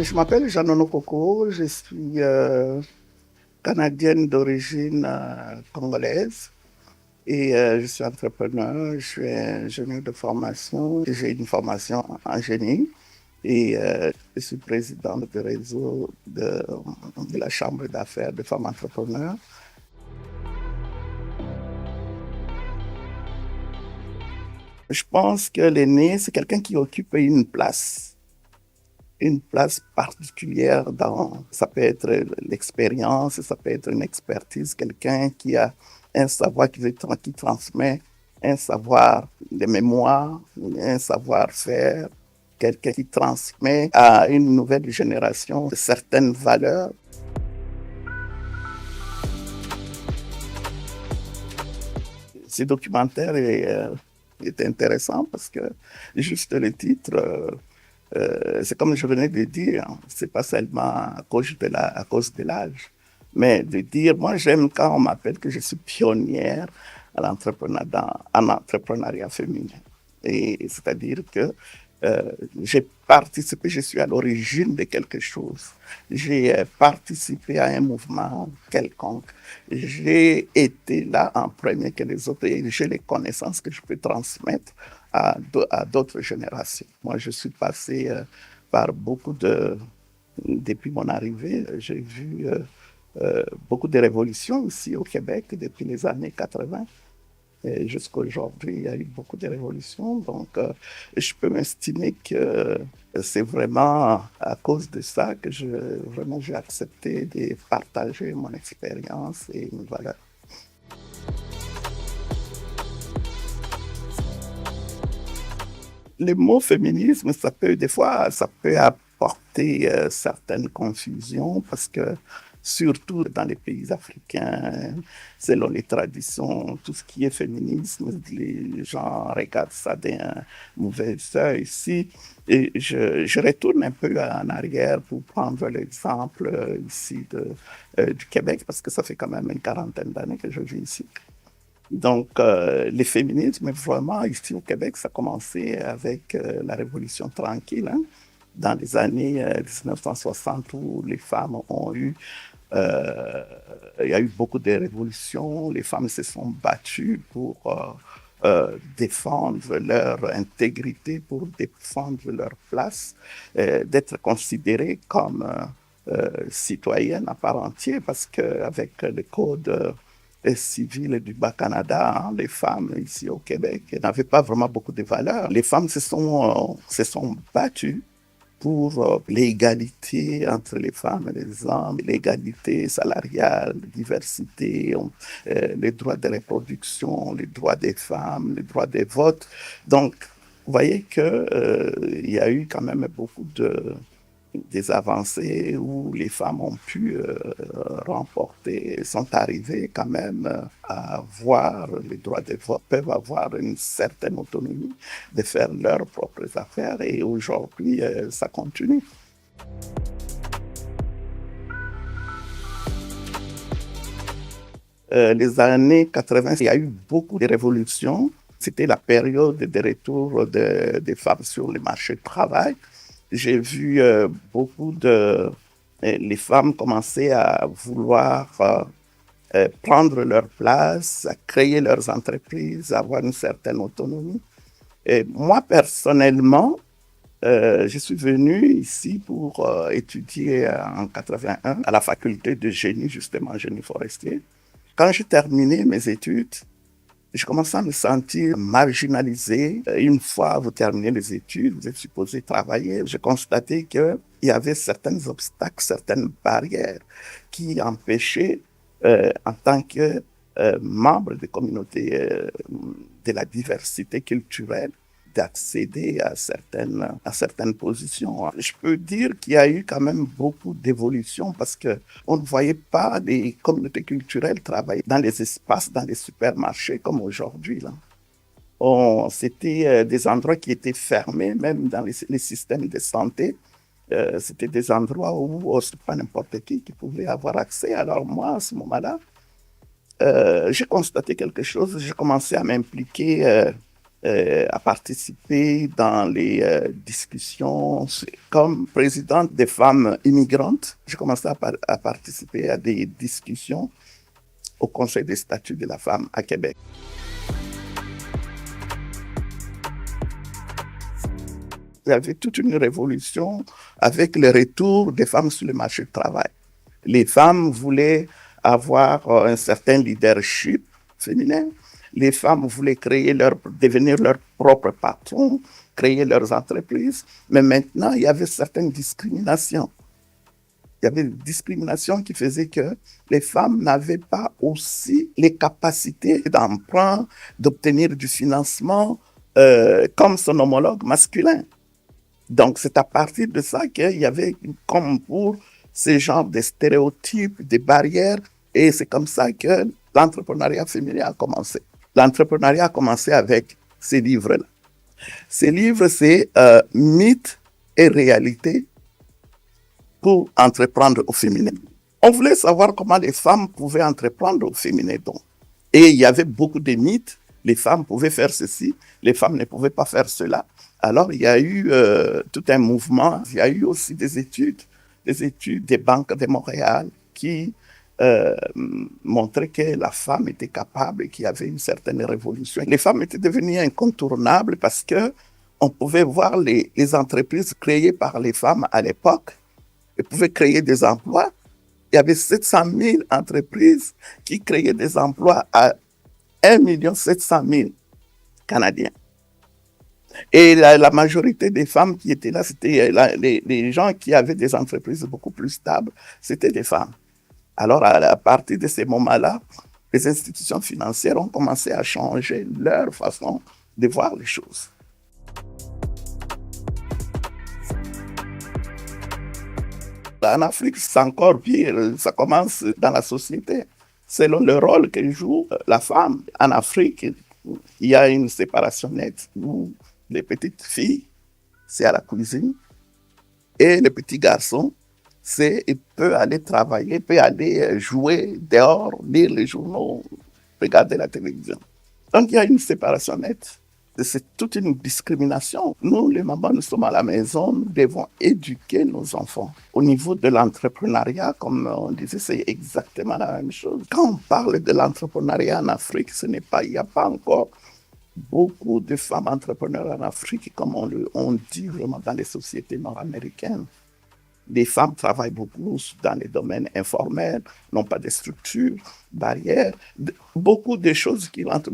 Je m'appelle Janono Koko, je suis canadienne d'origine congolaise et je suis entrepreneur, je suis ingénieur de formation, j'ai une formation en génie et je suis président du réseau de la Chambre d'affaires de femmes entrepreneurs. Je pense que l'aîné, c'est quelqu'un qui occupe une place particulière dans, ça peut être l'expérience, ça peut être une expertise, quelqu'un qui a un savoir qui transmet un savoir de mémoire, un savoir-faire, quelqu'un qui transmet à une nouvelle génération certaines valeurs. Ce documentaire est intéressant parce que juste le titre, c'est comme je venais de dire, c'est pas seulement à cause de l'âge, mais de dire, moi j'aime quand on m'appelle que je suis pionnière en entrepreneuriat féminin. Et c'est-à-dire que j'ai participé, je suis à l'origine de quelque chose. J'ai participé à un mouvement quelconque. J'ai été là en premier que les autres et j'ai les connaissances que je peux transmettre à d'autres générations. Moi, je suis passé par beaucoup de... Depuis mon arrivée, j'ai vu beaucoup de révolutions ici au Québec depuis les années 80. Et jusqu'à aujourd'hui, il y a eu beaucoup de révolutions. Donc, je peux m'estimer que c'est vraiment à cause de ça que j'ai accepté de partager mon expérience et mes valeurs. Le mot féminisme, des fois, ça peut apporter certaines confusions parce que surtout dans les pays africains, selon les traditions, tout ce qui est féminisme, les gens regardent ça d'un mauvais œil ici. Et je retourne un peu en arrière pour prendre l'exemple ici du Québec, parce que ça fait quand même une quarantaine d'années que je vis ici. Donc, le féminisme, vraiment, ici au Québec, ça a commencé avec la Révolution tranquille, hein, dans les années 1960, où les femmes ont eu il y a eu beaucoup de révolutions, les femmes se sont battues pour défendre leur intégrité, pour défendre leur place, d'être considérées comme citoyennes à part entière, parce qu'avec le code civil du Bas-Canada, hein, les femmes ici au Québec n'avaient pas vraiment beaucoup de valeur. Les femmes se sont battues pour l'égalité entre les femmes et les hommes, l'égalité salariale, la diversité, les droits de reproduction, les droits des femmes, les droits de vote. Donc, vous voyez qu'il y a eu quand même beaucoup des avancées où les femmes ont pu remporter, sont arrivées quand même à avoir les droits de vote, peuvent avoir une certaine autonomie de faire leurs propres affaires et aujourd'hui, ça continue. Les années 80, il y a eu beaucoup de révolutions. C'était la période de retour des femmes sur le marché du travail. J'ai vu beaucoup les femmes commencer à vouloir prendre leur place, à créer leurs entreprises, à avoir une certaine autonomie. Et moi, personnellement, je suis venu ici pour étudier en 81 à la faculté de génie, justement, génie forestier. Quand j'ai terminé mes études, je commençais à me sentir marginalisé. Une fois vous terminez les études, vous êtes supposé travailler. J'ai constaté qu'il y avait certains obstacles, certaines barrières qui empêchaient, en tant que membre de communauté de la diversité culturelle, d'accéder à certaines positions. Je peux dire qu'il y a eu quand même beaucoup d'évolution parce que on ne voyait pas les communautés culturelles travailler dans les espaces, dans les supermarchés comme aujourd'hui, là. C'était des endroits qui étaient fermés, même dans les systèmes de santé. C'était des endroits où c'est pas n'importe qui pouvait avoir accès. Alors moi, à ce moment-là, j'ai constaté quelque chose, j'ai commencé à m'impliquer à participer dans les discussions. Comme présidente des femmes immigrantes, j'ai commencé à participer à des discussions au Conseil des statuts de la femme à Québec. Il y avait toute une révolution avec le retour des femmes sur le marché du travail. Les femmes voulaient avoir un certain leadership féminin. Les femmes voulaient devenir leur propre patron, créer leurs entreprises. Mais maintenant, il y avait certaines discriminations. Il y avait une discrimination qui faisait que les femmes n'avaient pas aussi les capacités d'emprunt, d'obtenir du financement comme son homologue masculin. Donc, c'est à partir de ça qu'il y avait, comme pour ces genres de stéréotypes, des barrières, et c'est comme ça que l'entrepreneuriat féminin a commencé. L'entrepreneuriat a commencé avec ces livres-là. Ces livres, c'est Mythes et réalité pour entreprendre au féminin. On voulait savoir comment les femmes pouvaient entreprendre au féminin. Donc. Et il y avait beaucoup de mythes. Les femmes pouvaient faire ceci, les femmes ne pouvaient pas faire cela. Alors, il y a eu tout un mouvement. Il y a eu aussi des études des banques de Montréal qui montraient que la femme était capable et qu'il y avait une certaine révolution. Les femmes étaient devenues incontournables parce que on pouvait voir les entreprises créées par les femmes à l'époque. Elles pouvaient créer des emplois. Il y avait 700 000 entreprises qui créaient des emplois à 1 700 000 Canadiens. Et la majorité des femmes qui étaient là, c'était les gens qui avaient des entreprises beaucoup plus stables, c'était des femmes. Alors, à partir de ces moments-là, les institutions financières ont commencé à changer leur façon de voir les choses. En Afrique, c'est encore pire. Ça commence dans la société. Selon le rôle que joue la femme en Afrique, il y a une séparation nette où les petites filles, c'est à la cuisine, et les petits garçons, il peut aller travailler, il peut aller jouer dehors, lire les journaux, regarder la télévision. Donc il y a une séparation nette. C'est toute une discrimination. Nous, les mamans, nous sommes à la maison, nous devons éduquer nos enfants. Au niveau de l'entrepreneuriat, comme on disait, c'est exactement la même chose. Quand on parle de l'entrepreneuriat en Afrique, il n'y a pas encore beaucoup de femmes entrepreneurs en Afrique, comme on dit vraiment dans les sociétés nord-américaines. Les femmes travaillent beaucoup dans les domaines informels, n'ont pas de structures, barrières, beaucoup de choses qui rentrent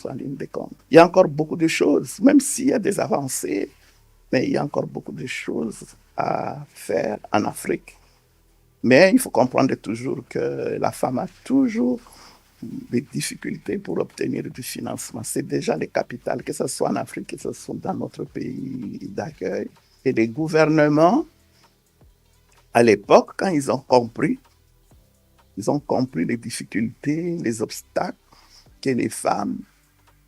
en ligne de compte. Il y a encore beaucoup de choses, même s'il y a des avancées, mais il y a encore beaucoup de choses à faire en Afrique. Mais il faut comprendre toujours que la femme a toujours des difficultés pour obtenir du financement. C'est déjà le capital, que ce soit en Afrique, que ce soit dans notre pays d'accueil. Et les gouvernements, à l'époque, quand ils ont compris les difficultés, les obstacles que les femmes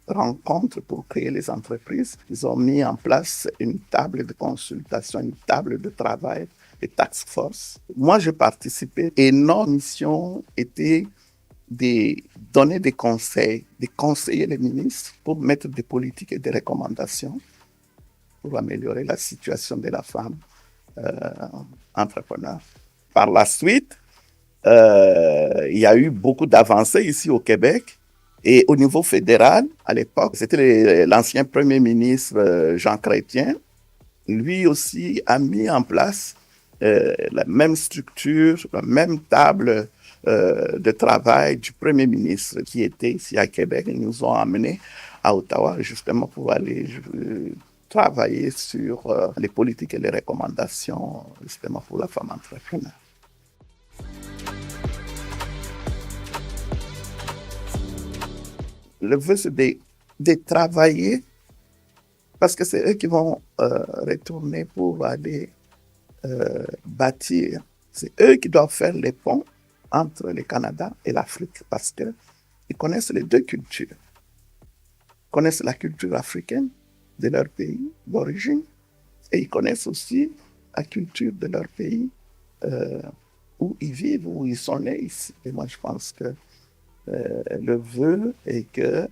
rencontrent pour créer les entreprises, ils ont mis en place une table de consultation, une table de travail, des task force. Moi, j'ai participé et notre mission était de donner des conseils, de conseiller les ministres pour mettre des politiques et des recommandations pour améliorer la situation de la femme entrepreneur. Par la suite, il y a eu beaucoup d'avancées ici au Québec et au niveau fédéral, à l'époque, c'était l'ancien premier ministre Jean Chrétien. Lui aussi a mis en place la même structure, la même table de travail du premier ministre qui était ici à Québec. Ils nous ont amenés à Ottawa justement pour aller travailler sur les politiques et les recommandations justement pour la femme entrepreneur. Le vœu, c'est de travailler parce que c'est eux qui vont retourner pour aller bâtir. C'est eux qui doivent faire les ponts entre le Canada et l'Afrique parce qu'ils connaissent les deux cultures. Ils connaissent la culture africaine de leur pays d'origine et ils connaissent aussi la culture de leur pays où ils vivent, où ils sont nés ici. Et moi, je pense que le vœu est que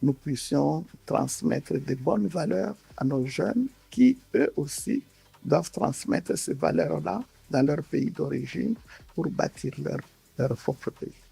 nous puissions transmettre de bonnes valeurs à nos jeunes qui, eux aussi, doivent transmettre ces valeurs-là dans leur pays d'origine pour bâtir leur propre pays.